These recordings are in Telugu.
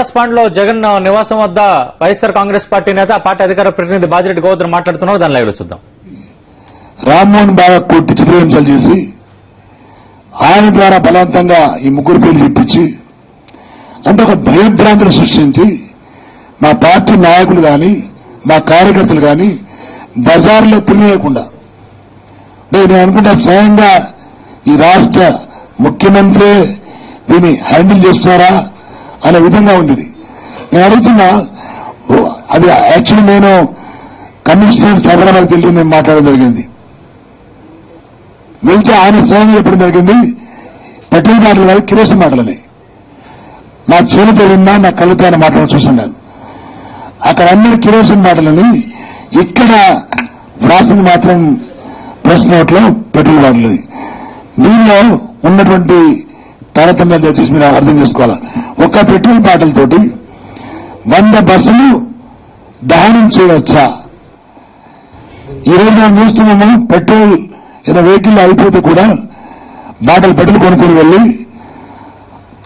లోటస్ పాండ్ లో జగన్ నివాసం వద్ద వైఎస్ఆర్ కాంగ్రెస్ పార్టీ నేత పార్టీ అధికార ప్రతినిధి బాజిరెడ్డి గోవర్ధన్ మాట్లాడుతున్నారు. దాని లైవ్ లో చూద్దాం. రామ్మోహన్ బాగా కొట్టి చిత్రహింసలు చేసి ఆయన ద్వారా బలవంతంగా ఈ ముగ్గురు పేర్లు చెప్పించి అంటే ఒక భయభ్రాంతులు సృష్టించి మా పార్టీ నాయకులు గాని మా కార్యకర్తలు గాని బజార్లో తిరిగేయకుండా నేను అనుకుంటా స్వయంగా ఈ రాష్ట్ర ముఖ్యమంత్రి దీన్ని హ్యాండిల్ చేస్తున్నారా అనే విధంగా ఉంది. నేను అడుగుతున్నా, అది యాక్చువల్లీ నేను కమిషనర్ సైబరాబాద్ వెళ్ళి నేను మాట్లాడడం జరిగింది. వెళ్తే ఆయన స్వయంగా చెప్పడం జరిగింది, పెట్రోల్ మాటలు కాదు కిరోసిన్ మాటలని. నా చేతితో విన్నా, నా కళ్ళతో ఆయన మాటలు చూస్తున్నాను. అక్కడ అందరి కిరోసిన్ మాటలని, ఇక్కడ ఫ్రాసింగ్ మాత్రం ప్రెస్ నోట్ లో పెట్రోల్ మాటలని. దీనిలో ఉన్నటువంటి తారతమ్యాలు దయచేసి మీరు అర్థం చేసుకోవాలా. ఒక్క పెట్రోల్ బాటిల్తోటి 100 బస్సులు దహనం చేయవచ్చా? ఈరోజు మనం చూస్తున్నాము, పెట్రోల్ ఏదైనా వెహికల్ అయిపోతే కూడా బాటిల్ పెట్రోల్ కొనుక్కొని వెళ్ళి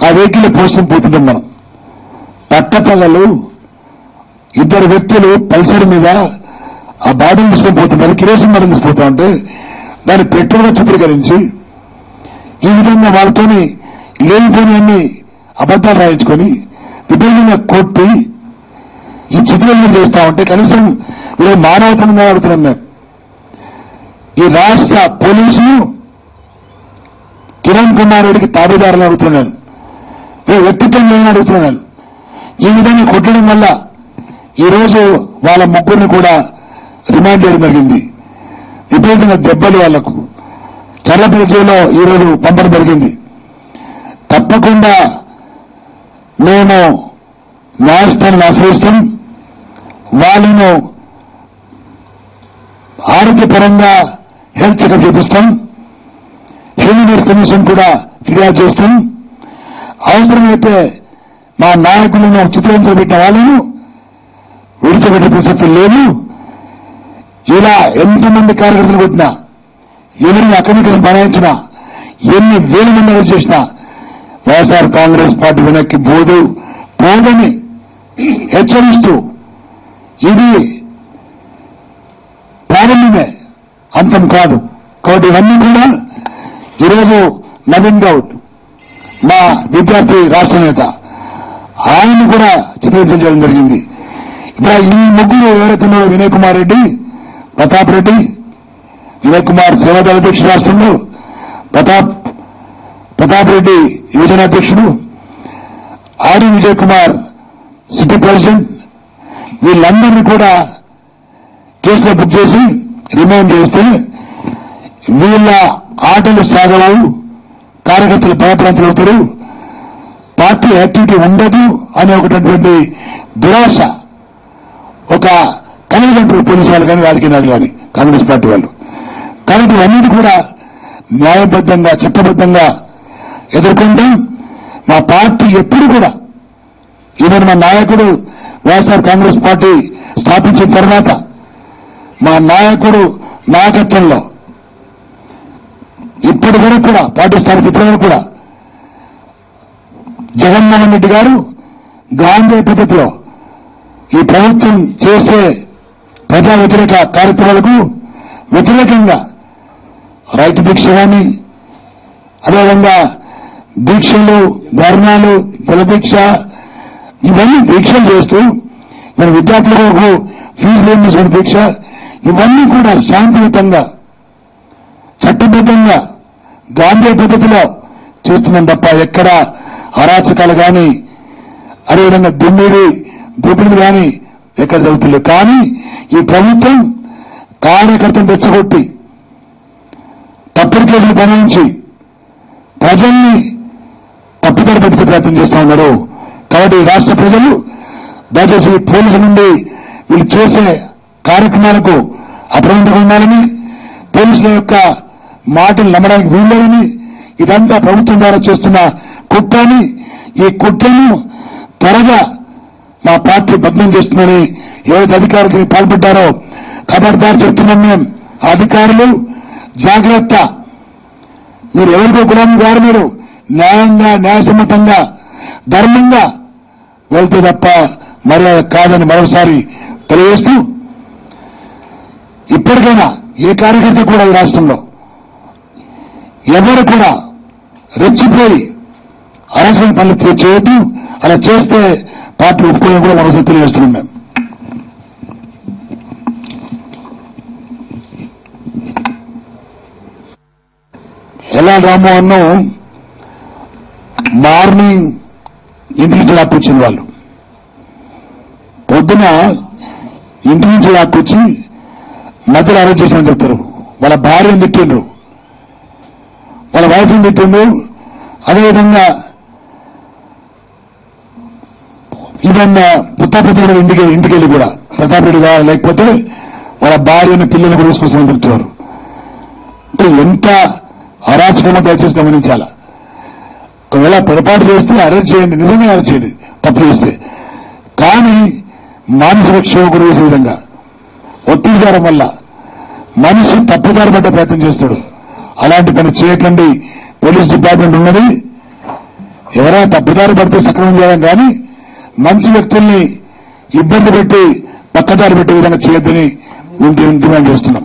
ఆ వెహికల్ పోసుకొని పోతుంటాం మనం. పట్టపగలు 2 వ్యక్తులు పల్సర్ మీద ఆ బాటిల్ తీసుకొని పోతుంటారు, కిరోసిన్ బాటిల్ తీసుకుపోతా ఉంటే దాన్ని పెట్రోల్ చిత్రీకరించి ఈ విధంగా వాళ్ళతోని లేనిపోయినన్ని అబద్దాలు రాయించుకొని విపరీతంగా కొట్టి ఈ చిత్రీకరణ చేస్తా ఉంటే కనీసం వీళ్ళు మానవతంగా అడుగుతున్నాం. మేము ఈ రాష్ట్ర పోలీసులు కిరణ్ కుమార్ రెడ్డికి తాబేదారులు అడుగుతున్నాను, వ్యక్తిత్వం లేని అడుగుతున్నాను. ఈ విధంగా కొట్టడం వల్ల ఈరోజు వాళ్ళ ముగ్గురిని కూడా రిమాండ్ చేయడం జరిగింది. విపరీతంగా దెబ్బలు వాళ్లకు చర్లపల్లి జైల్లో ఈరోజు పంపడం జరిగింది. తప్పకుండా మేము న్యాయస్థానాన్ని ఆశ్రయిస్తాం. వాళ్ళను ఆరోగ్యపరంగా హెల్త్ చెకప్ చేపిస్తాం. హ్యూమన్ రైట్స్ కమిషన్ కూడా ఫిర్యాదు చేస్తాం. అవసరమైతే మా నాయకులను చిత్రహింస పెట్టిన వాళ్ళను విడిచిపెట్టే ప్రసక్తి లేదు. ఇలా ఎంతమంది కార్యకర్తలు కొట్టినా, ఎవరిని అక్రమికలను బనాయించినా, ఎన్ని వేల మంది అరెస్ట్ చేసినా వైఎస్ఆర్ కాంగ్రెస్ పార్టీ వెనక్కి పోదని హెచ్చరిస్తూ ఇది ప్రారంభమే, అంతం కాదు. కాబట్టి ఇవన్నీ కూడా ఈరోజు నవీన్ గౌడ్ మా విద్యార్థి రాష్ట్ర నేత, ఆయన కూడా చిత్రీకరణ చేయడం జరిగింది. ఇప్పుడు ఈ ముగ్గురు ఎవరైతే ఉన్నారో వినయ్ కుమార్ రెడ్డి, ప్రతాప్ రెడ్డి, వినయ్ కుమార్ సేవాదళ అధ్యక్షుడు రాష్ట్రంలో, ప్రతాప్ రెడ్డి యువజన అధ్యక్షుడు, ఆడి విజయ్ కుమార్ సిటీ ప్రెసిడెంట్, వీళ్ళందరినీ కూడా కేసులో బుక్ చేసి రిమాండ్ చేస్తే వీళ్ళ ఆటలు సాగవు, కార్యకర్తలు భయప్రాంతులు అవుతారు, పార్టీ యాక్టివిటీ ఉండదు అనే ఒకటువంటి దురాశ ఒక కలిగినటువంటి పోలీసు వాళ్ళు కానీ రాజకీయ నాయకులు కానీ కాంగ్రెస్ పార్టీ వాళ్ళు. కాబట్టి ఇవన్నీ కూడా న్యాయబద్ధంగా చట్టబద్ధంగా ఎదుర్కొంటాం. మా పార్టీ ఎప్పుడు కూడా ఈవెన్ మా నాయకుడు వైఎస్ఆర్ కాంగ్రెస్ పార్టీ స్థాపించిన తర్వాత మా నాయకుడు నాయకత్వంలో ఇప్పటి వరకు కూడా పార్టీ స్థాపించిన ఇప్పటి వరకు కూడా జగన్మోహన్ రెడ్డి గారు గాంధీ పద్ధతిలో ఈ ప్రభుత్వం చేసే ప్రజా వ్యతిరేక కార్యక్రమాలకు వ్యతిరేకంగా రైతు దీక్ష కానీ, అదేవిధంగా దీక్షలు, ధర్నాలు, జలదీక్ష, ఇవన్నీ దీక్షలు చేస్తూ మన విద్యార్థులకు ఫీజులు తీసుకునే దీక్ష, ఇవన్నీ కూడా శాంతియుతంగా చట్టబద్ధంగా గాంధీ పద్ధతిలో చేస్తున్నాం తప్ప ఎక్కడ అరాచకాలు కానీ, అదేవిధంగా దోపిడీలు కానీ ఎక్కడ జరుగుతుంది. కానీ ఈ ప్రభుత్వం కార్యకర్తను రెచ్చగొట్టి తప్పుడు కేసులు బనాయించి ప్రజల్ని తప్పుదారి పట్టించే ప్రయత్నం చేస్తా ఉన్నారు. కాబట్టి రాష్ట్ర ప్రజలు దయచేసి పోలీసుల నుండి వీళ్ళు చేసే కార్యక్రమాలకు అప్రమత్తంగా ఉండాలని, పోలీసుల యొక్క మాటలు నమ్మడానికి వీల్లేదని, ఇదంతా ప్రభుత్వం ద్వారా చేస్తున్న కుట్రని, ఈ కుట్రను త్వరగా మా పార్టీ భగ్నం చేస్తుందని ఎవరైతే అధికారులు పాల్పడ్డారో ఖబర్దార్ చెప్తున్నాం. మేము అధికారులు జాగ్రత్త, మీరు ఎవరికో గులాం గారు, మీరు న్యాయంగా, న్యాయసమ్మతంగా, ధర్మంగా వెళ్తే తప్ప మర్యాద కాదని మరోసారి తెలియజేస్తూ ఇప్పటికైనా ఏ కార్యకర్త కూడా ఈ రాష్ట్రంలో ఎవరు కూడా రెచ్చిపోయి అరాచక పనులు చేయొద్దు. అలా చేస్తే పార్టీ ఒప్పుకోవడం కూడా మరోసారి తెలియజేస్తున్నాం మేము. ఎల్లాల రామ్మోహన్ మార్నింగ్ ఇంటి నుంచి లాక్కొచ్చిన వాళ్ళు పొద్దున ఇంటి నుంచి లాక్కొచ్చి మధ్యలో అరెస్ట్ చేసామని చెప్తారు. వాళ్ళ భార్యను తిట్టిండ్రు, వాళ్ళ వైఫ్ని తిట్టిండ్రు. అదేవిధంగా ఈవెన్ పుత్తాపతి ఇంటికి వెళ్ళి కూడా ప్రతాప్ రెడ్డి గారు లేకపోతే వాళ్ళ భార్యను పిల్లల్ని కూడా తీసుకొస్తామని చెప్తున్నారు. ఎంత అరాచకమో దయచేసి గమనించాలా. ఒకవేళ పొరపాటు చేస్తే అరెస్ట్ చేయండి, నిజంగా అరెస్ట్ చేయండి తప్పు చేస్తే. కానీ మానసిక క్షోభ గురి విధంగా ఒత్తిడి చేయడం వల్ల మనిషి తప్పుదారి పడ్డ ప్రయత్నం చేస్తాడు. అలాంటి పని చేయకండి. పోలీస్ డిపార్ట్మెంట్ ఉన్నది. ఎవరైనా తప్పుదారి పడితే సక్రమం చేయడం కానీ మంచి వ్యక్తుల్ని ఇబ్బంది పెట్టి పక్కదారి పెట్టే విధంగా చేయొద్దని మేము డిమాండ్ చేస్తున్నాం.